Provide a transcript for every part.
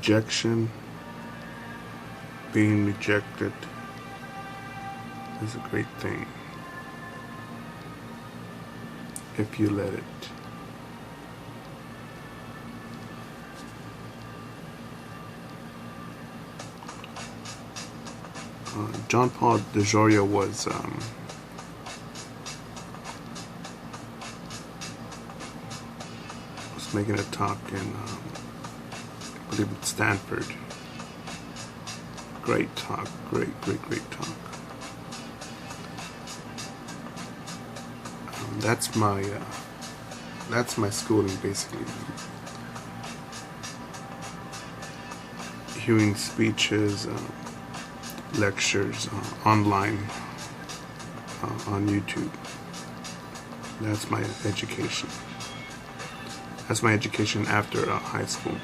rejection, being rejected, is a great thing if you let it. John Paul DeJoria was making a talk in, I believe it's Stanford. Great talk, great talk. That's my schooling, basically. Hearing speeches, lectures online on YouTube. That's my education. That's my education after high school.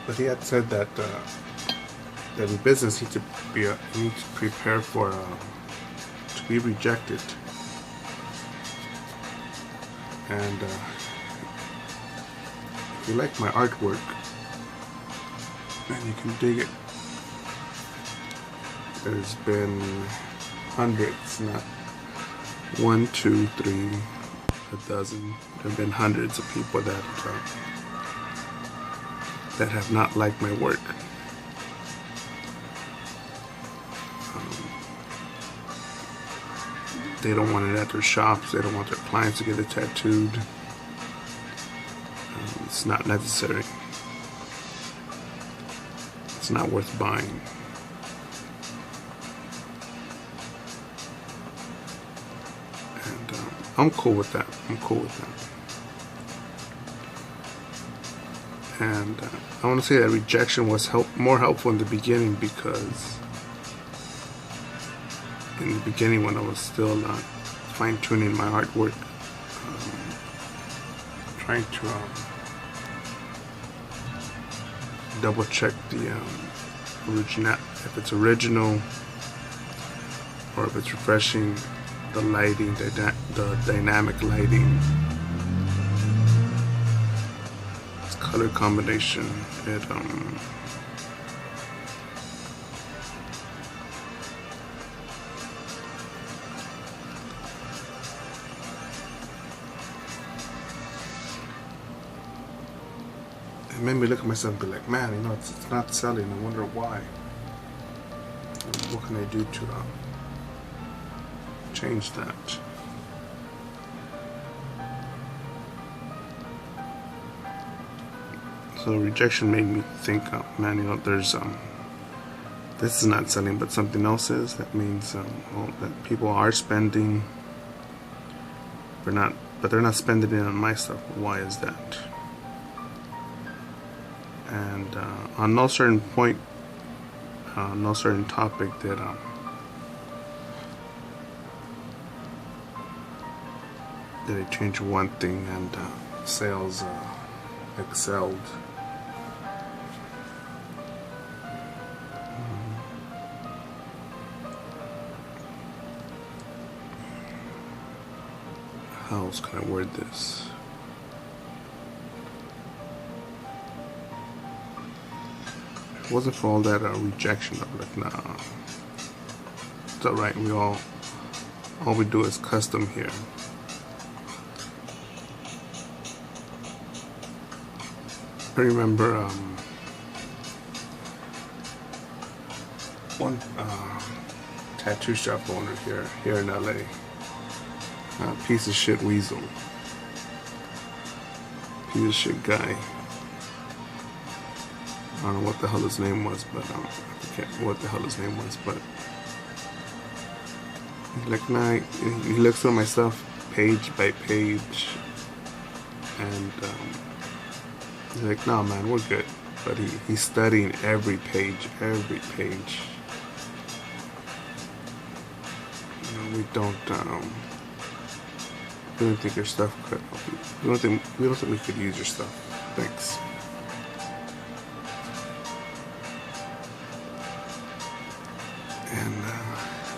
But he had said that that in business you need to prepare for to be rejected, and if you like my artwork and you can dig it, there's been hundreds, not 1, 2, 3, a dozen. There have been hundreds of people that have not liked my work. They don't want it at their shops. They don't want their clients to get it tattooed. It's not necessary. It's not worth buying. And I'm cool with that. And I want to say that rejection was more helpful in the beginning, because in the beginning, when I was still fine-tuning my artwork, trying to double-check the original, if it's original or if it's refreshing, the lighting, the dynamic lighting, its color combination, it made me look at myself and be like, man, it's not selling. I wonder why. What can I do to change that? So rejection made me think, man, there's this is not selling, but something else is. That means that people are spending, but they're not spending it on my stuff. Why is that? And on no certain point, no certain topic, that I changed one thing and sales excelled. How else can I word this? If it wasn't for all that rejection, I'm like, nah, it's alright. All we do is custom here. I remember one tattoo shop owner here in LA, piece of shit weasel, piece of shit guy. I don't know what the hell his name was, but I forget what the hell his name was, but he's like, nah, he looks through my stuff page by page, and he's like, no, man, we're good. But he's studying every page. We don't think your stuff could. We don't think we could use your stuff. Thanks.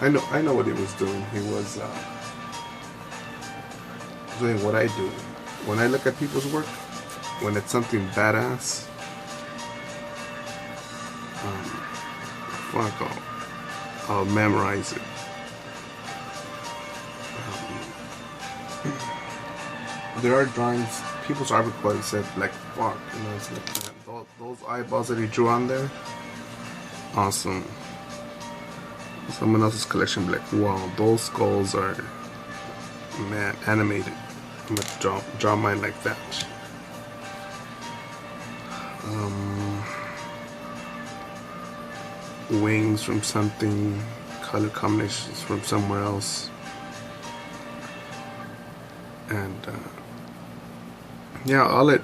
And I know what he was doing. He was doing what I do. When I look at people's work, when it's something badass, I'll memorize it. There are drawings, people's art recordings said like, fuck, you know, it's like that. Those eyeballs that he drew on there, awesome. Someone else's collection be like, wow, those skulls are, man, animated. I'm gonna draw mine like that. Wings from something, color combinations from somewhere else, and yeah,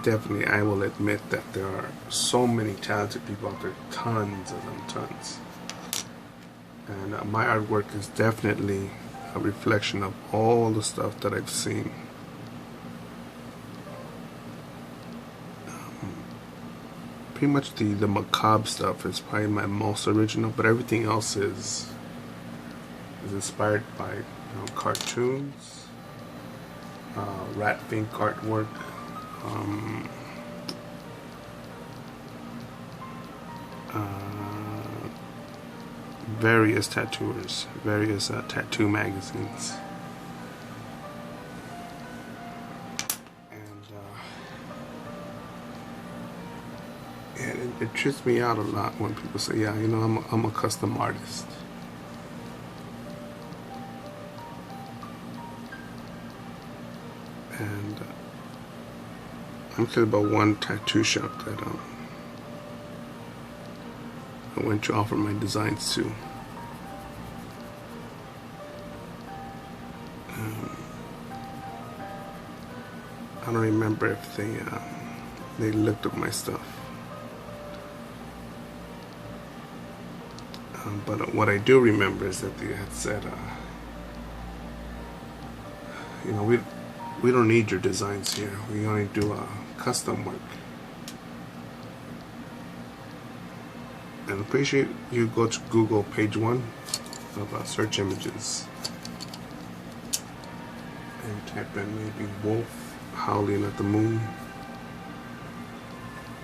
definitely, I will admit that there are so many talented people out there, tons of them, tons. And my artwork is definitely a reflection of all the stuff that I've seen. Pretty much the macabre stuff is probably my most original, but everything else is inspired by, you know, cartoons, rat fink artwork, various tattooers, various tattoo magazines, and it trips me out a lot when people say, yeah, you know, I'm a custom artist. And I'm thinking about one tattoo shop that I went to offer my designs to. I don't remember if they looked at my stuff. But what I do remember is that they had said, you know, we don't need your designs here. We only do custom work. And I'm pretty sure you go to Google page 1 of search images and type in maybe wolf howling at the moon.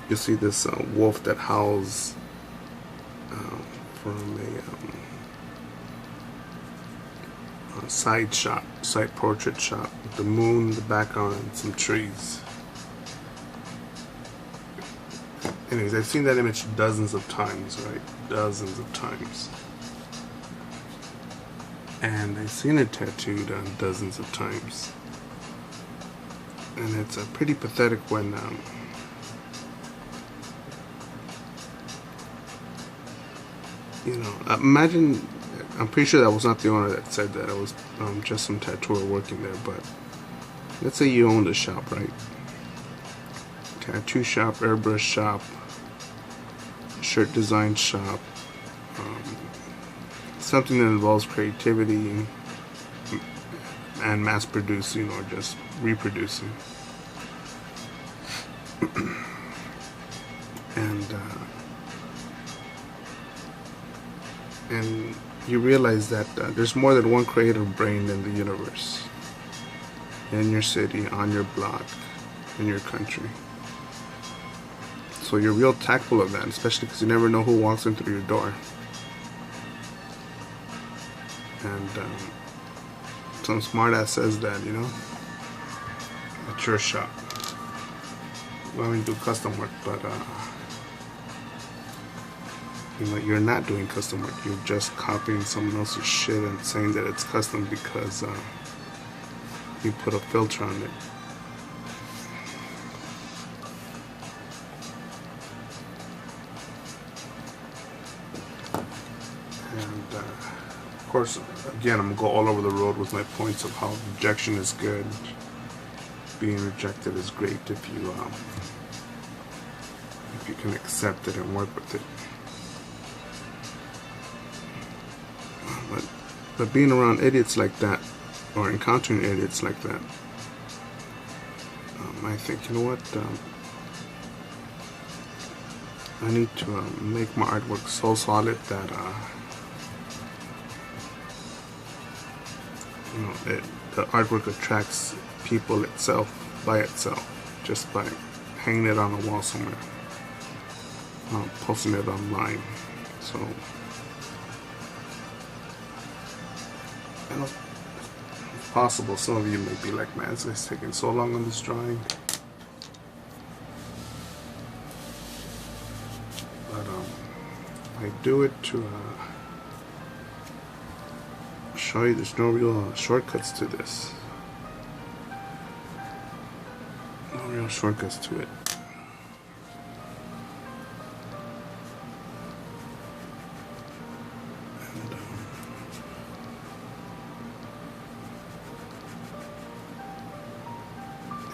You'll see this wolf that howls from a side portrait shot with the moon in the background and some trees. Anyways, I've seen that image dozens of times, right? Dozens of times. And I've seen it tattooed dozens of times. And it's pretty pathetic when you know, imagine, I'm pretty sure that was not the owner that said that. It was just some tattooer working there. But let's say you owned a shop, right? Tattoo shop, airbrush shop, shirt design shop, something that involves creativity and mass producing or just reproducing. And you realize that there's more than one creative brain in the universe, in your city, on your block, in your country. So you're real tactful of that, especially because you never know who walks in through your door. And some smartass says that, you know, at your shop. Well, we do custom work, but you know, you're not doing custom work. You're just copying someone else's shit and saying that it's custom because you put a filter on it. And of course, again, I'm gonna go all over the road with my points of how rejection is good. Being rejected is great if you can accept it and work with it. But being around idiots like that, or encountering idiots like that, I think, you know what, I need to make my artwork so solid that you know, the artwork attracts people itself by itself, just by hanging it on a wall somewhere, posting it online. So, and it's possible some of you may be like, man, it's taking so long on this drawing. But I do it to show you there's no real shortcuts to this. No real shortcuts to it. And,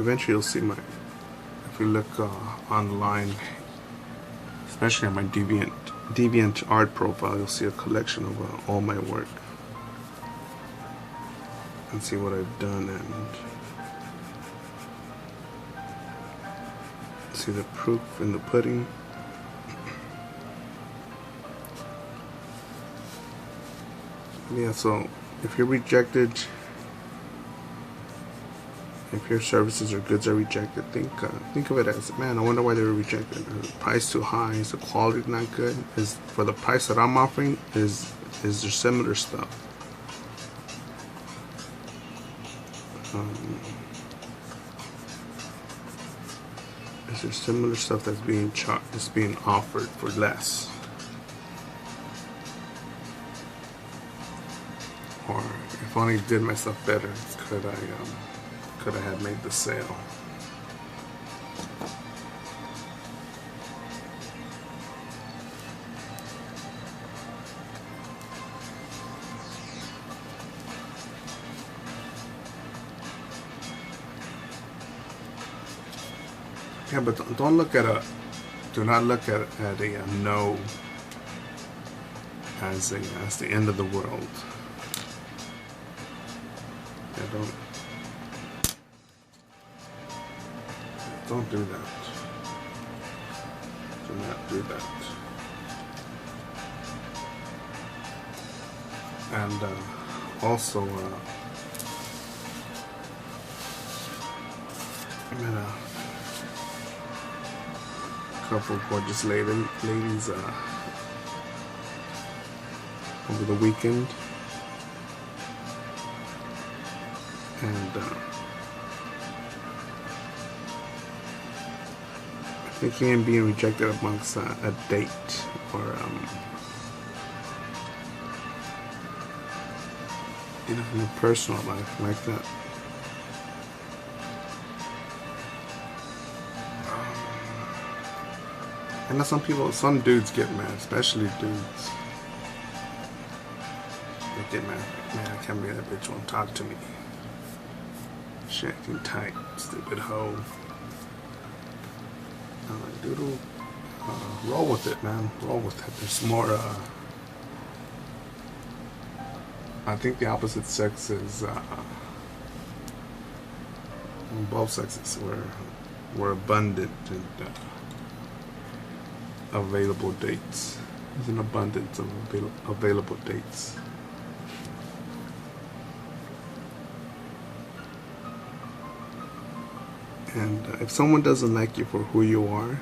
eventually you'll see my, if you look online, especially on my Deviant art profile, you'll see a collection of all my work. And see what I've done and see the proof in the pudding. Yeah, so if you're rejected, if your services or goods are rejected, think of it as, man, I wonder why they were rejected. Is the price too high? Is the quality not good? Is for the price that I'm offering, is there similar stuff? Is there similar stuff that's being offered for less? Or if I only did my stuff better, could I have made the sale? Yeah, but don't look at do not look at a no as the end of the world. Yeah, don't do that. Do not do that. And also, I met a couple gorgeous ladies over the weekend, and thinking and being rejected amongst a date or in a personal life like that. I know some dudes get mad, especially dudes. They get mad, like, man, I can't believe that bitch won't talk to me. She acting tight, stupid hoe. I'm like, dude, roll with it, man. Roll with it. There's more, I think the opposite sex is, both sexes were abundant and available dates. There's an abundance of available dates. And if someone doesn't like you for who you are,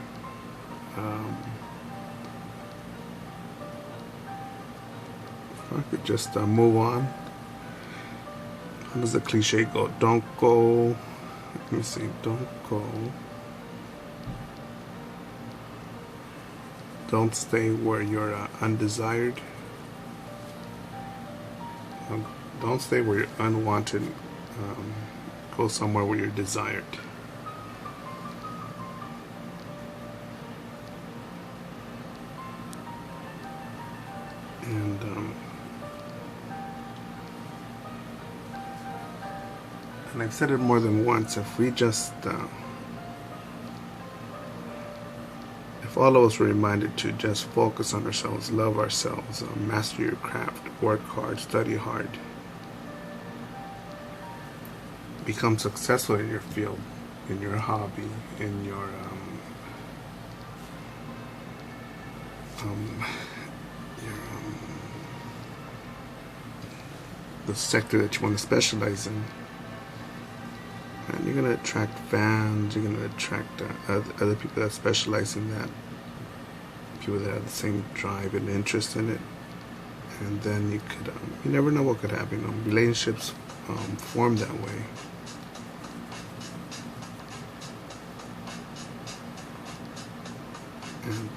I could just move on. How does the cliche go? Don't go. Let me see. Don't go. Don't stay where you're undesired. Don't stay where you're unwanted. Go somewhere where you're desired. And I've said it more than once, if we just, if all of us were reminded to just focus on ourselves, love ourselves, master your craft, work hard, study hard, become successful in your field, in your hobby, in your, the sector that you want to specialize in, you're gonna attract fans. You're gonna attract other people that specialize in that, people that have the same drive and interest in it. And then you could, you never know what could happen. Relationships form that way. And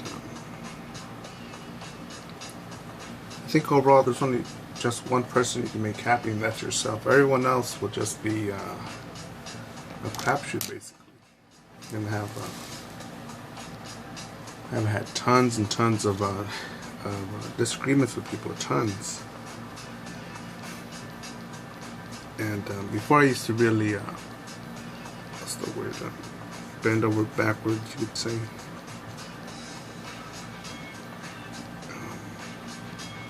I think overall there's only just one person you can make happy, and that's yourself. Everyone else will just be a crapshoot, basically. And I've had tons and tons of disagreements with people, tons. And before I used to really, what's the word, bend over backwards, you could say.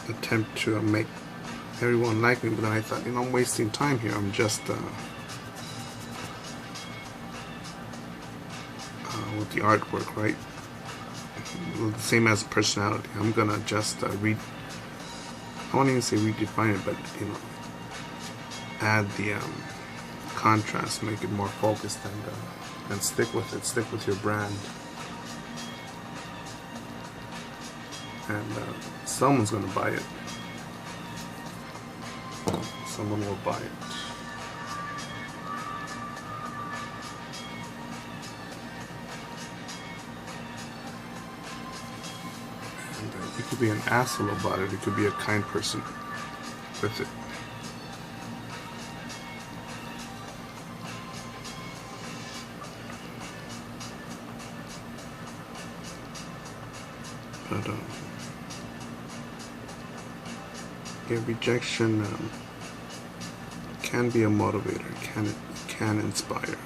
Attempt to make everyone like me, but then I thought, I'm wasting time here. I'm just with the artwork, right? The same as personality. I'm gonna just I won't even say redefine it, but add the contrast, make it more focused, and stick with it. Stick with your brand, and someone's gonna buy it. Someone will buy it. And you could be an asshole about it. You could be a kind person with it. But yeah, rejection can be a motivator. Can inspire.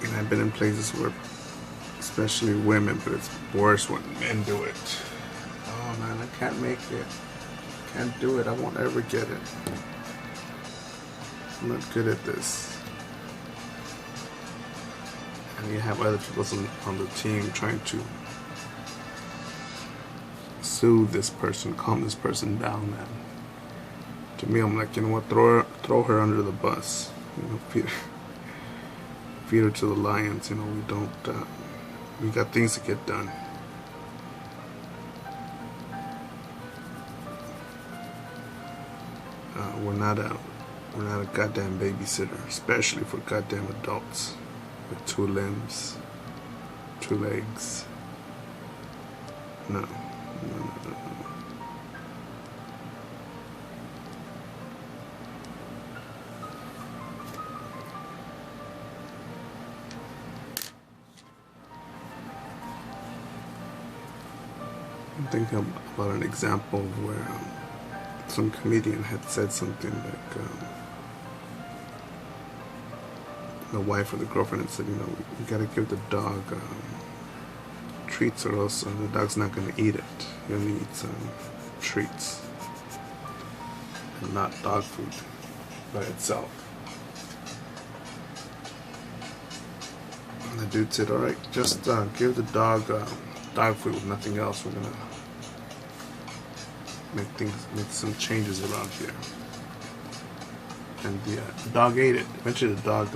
And I've been in places where, especially women, but it's worse when men do it. Oh man, I can't make it. Can't do it. I won't ever get it. I'm not good at this. And you have other people on the team trying to soothe this person, calm this person down. And to me, I'm like, what? Throw her under the bus. Feed her to the lions. We don't. We got things to get done. We're not a goddamn babysitter, especially for goddamn adults with 2 limbs, 2 legs. No. I'm thinking about an example where some comedian had said something like the wife or the girlfriend had said, we gotta give the dog treats, or else the dog's not gonna eat it. He only eats treats and not dog food by itself. And the dude said, alright, just give the dog dog food with nothing else. We're gonna make some changes around here. And the dog ate it. Eventually the dog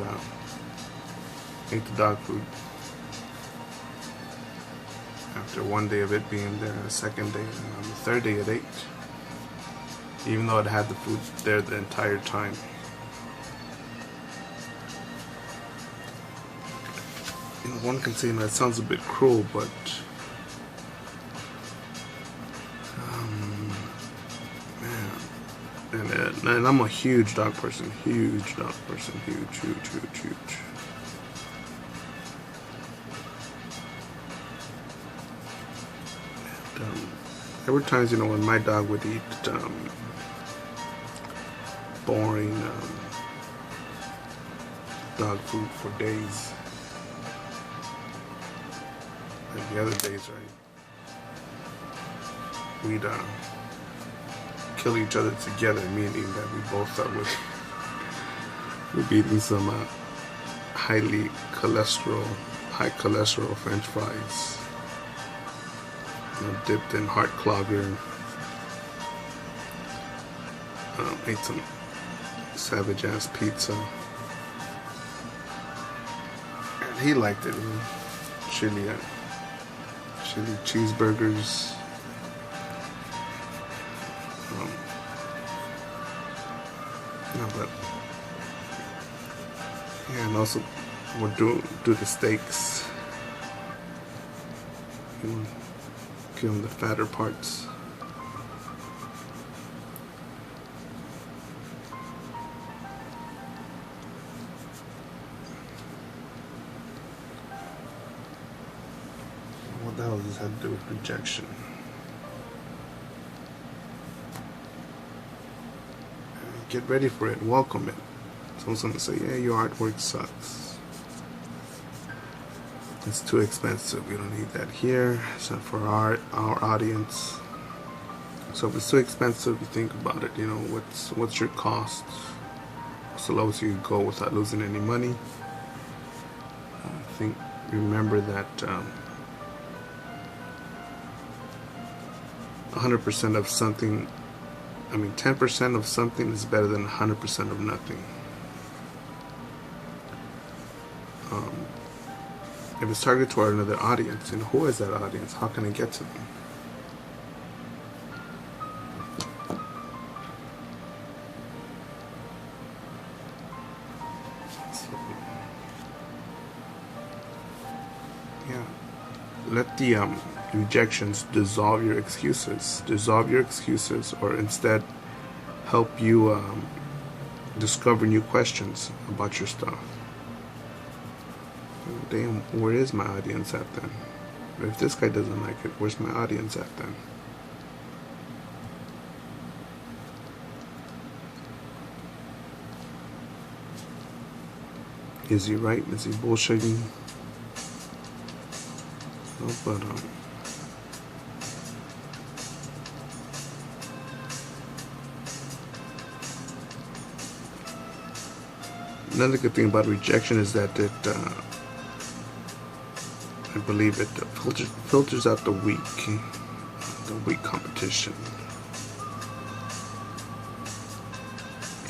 ate the dog food. After 1 day of it being there, the 2nd day, and on the 3rd day it ate. Even though it had the food there the entire time. One can say that sounds a bit cruel, but and I'm a huge dog person, huge. And, there were times, when my dog would eat boring dog food for days, and the other days, we'd kill each other together, meaning that we both are with we're eating some high cholesterol French fries, dipped in heart clogger. Ate some savage ass pizza, and he liked it. Chili cheeseburgers. No, but yeah, and also we'll do the steaks. Give them the fatter parts. What the hell does this have to do with rejection? Get ready for it. Welcome it. Someone's gonna say, "Yeah, your artwork sucks. It's too expensive. We don't need that here. It's not for our audience." So if it's too expensive, you think about it. You know, what's your cost? What's the lowest you can go without losing any money? Remember that 100% of something. 10% of something is better than 100% of nothing. If it's targeted toward another audience, who is that audience? How can I get to them? So, yeah, let the rejections dissolve your excuses. Or instead help you discover new questions about your stuff. Damn, where is my audience at then? If this guy doesn't like it, where's my audience at then? Is he right? Is he bullshitting? No, but another good thing about rejection is that it, I believe it filters out the weak competition.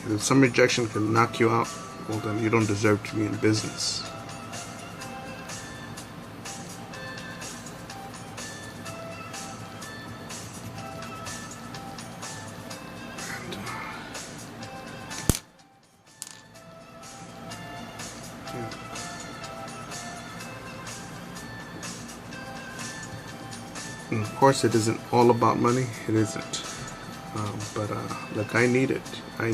If some rejection can knock you out, well then you don't deserve to be in business. And of course, it isn't all about money. It isn't. But look, I need it. I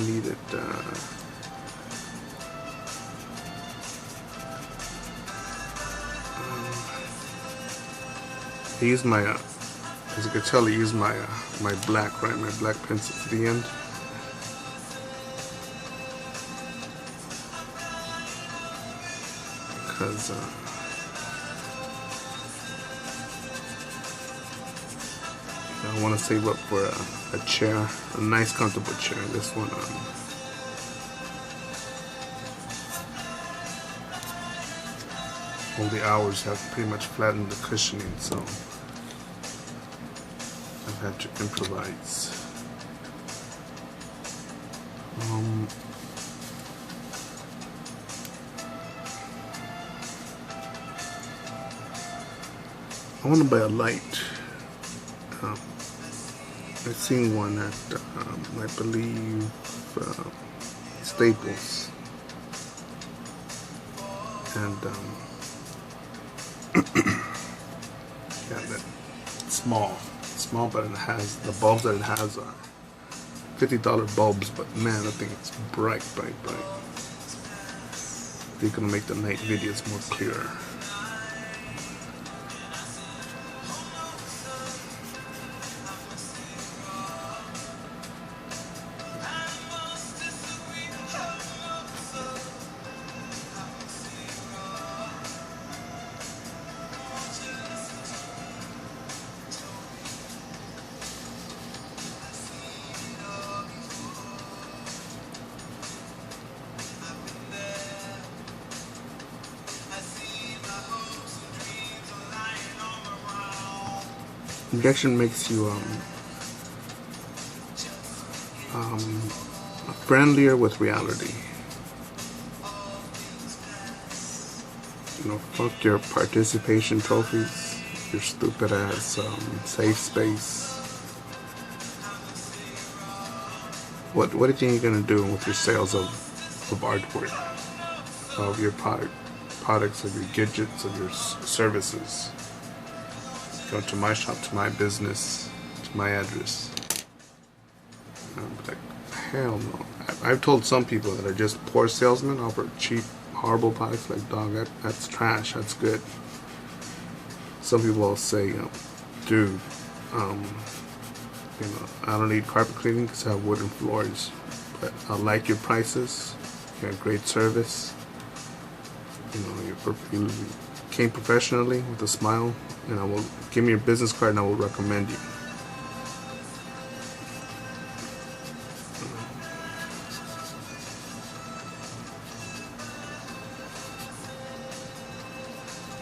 use my, as you can tell, I use my my black pencil to the end. Because I want to save up for a chair, a nice comfortable chair. This one, all the hours have pretty much flattened the cushioning, so I've had to improvise. I want to buy a light. I've seen one at, I believe, Staples, and yeah, that small, but it has the bulbs that it has are $50 bulbs. But man, I think it's bright. They're gonna make the night videos more clearer. Rejection makes you friendlier with reality. You know, fuck your participation trophies, your stupid ass safe space. What do you think you're gonna do with your sales of artwork, of your products, of your gadgets, of your services? Go to my shop, to my business, to my address. I'm like, hell no. I've told some people that are just poor salesmen, offer cheap, horrible products, like, dog, that's trash, that's good. Some people will say, dude, I don't need carpet cleaning because I have wooden floors, but I like your prices, you have great service, you came professionally with a smile, and I will give me your business card and I will recommend you.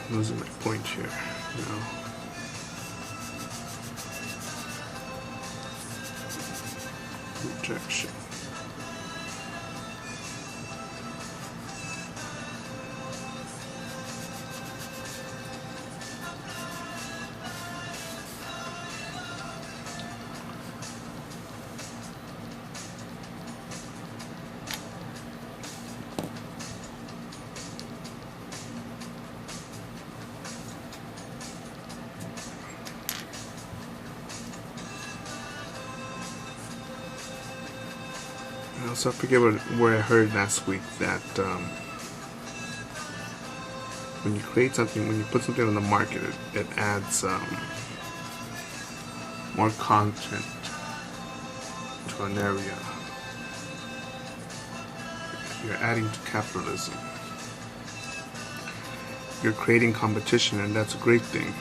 Losing my point here now. Rejection. So I forget where I heard last week that when you create something, when you put something on the market, it adds more content to an area. You're adding to capitalism. You're creating competition, and that's a great thing.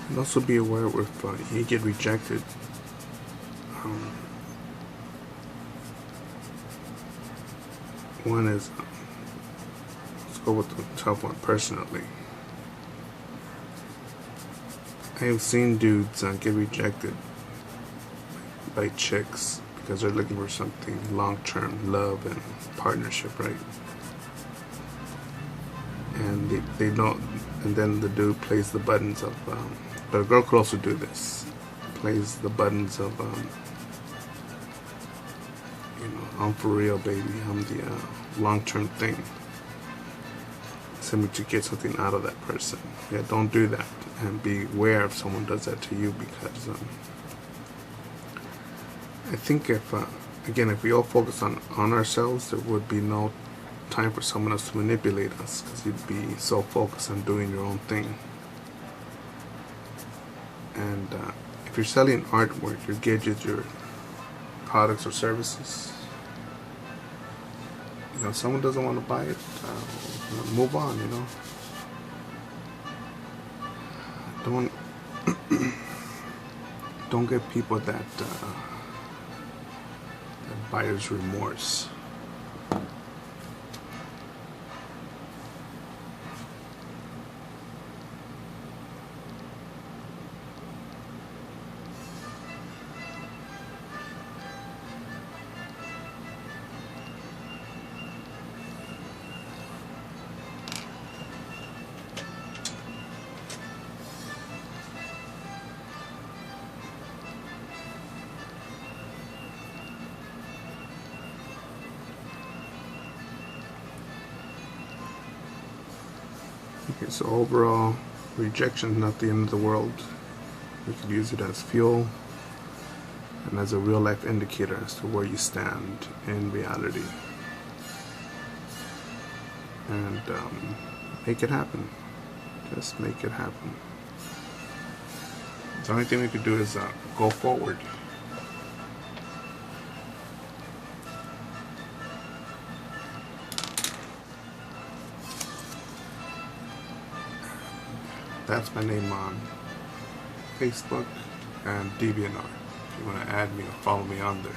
And also be aware if you get rejected, one is, let's go with the tough one personally. I have seen dudes get rejected by chicks because they're looking for something long-term, love and partnership, right? And they don't, and then the dude plays the buttons of, but a girl could also do this, plays the buttons of, I'm for real, baby, I'm the long-term thing. Simply to get something out of that person. Yeah, don't do that, and beware if someone does that to you, because I think if we all focus on ourselves, there would be no time for someone else to manipulate us, because you'd be so focused on doing your own thing. And if you're selling artwork, your gadgets, your products or services, if someone doesn't want to buy it, move on, don't give people that buyer's remorse. Okay, so overall, rejection is not the end of the world. You could use it as fuel and as a real life indicator as to where you stand in reality. And make it happen. Just make it happen. The only thing we could do is go forward. That's my name on Facebook and DeviantArt. If you want to add me or follow me on there.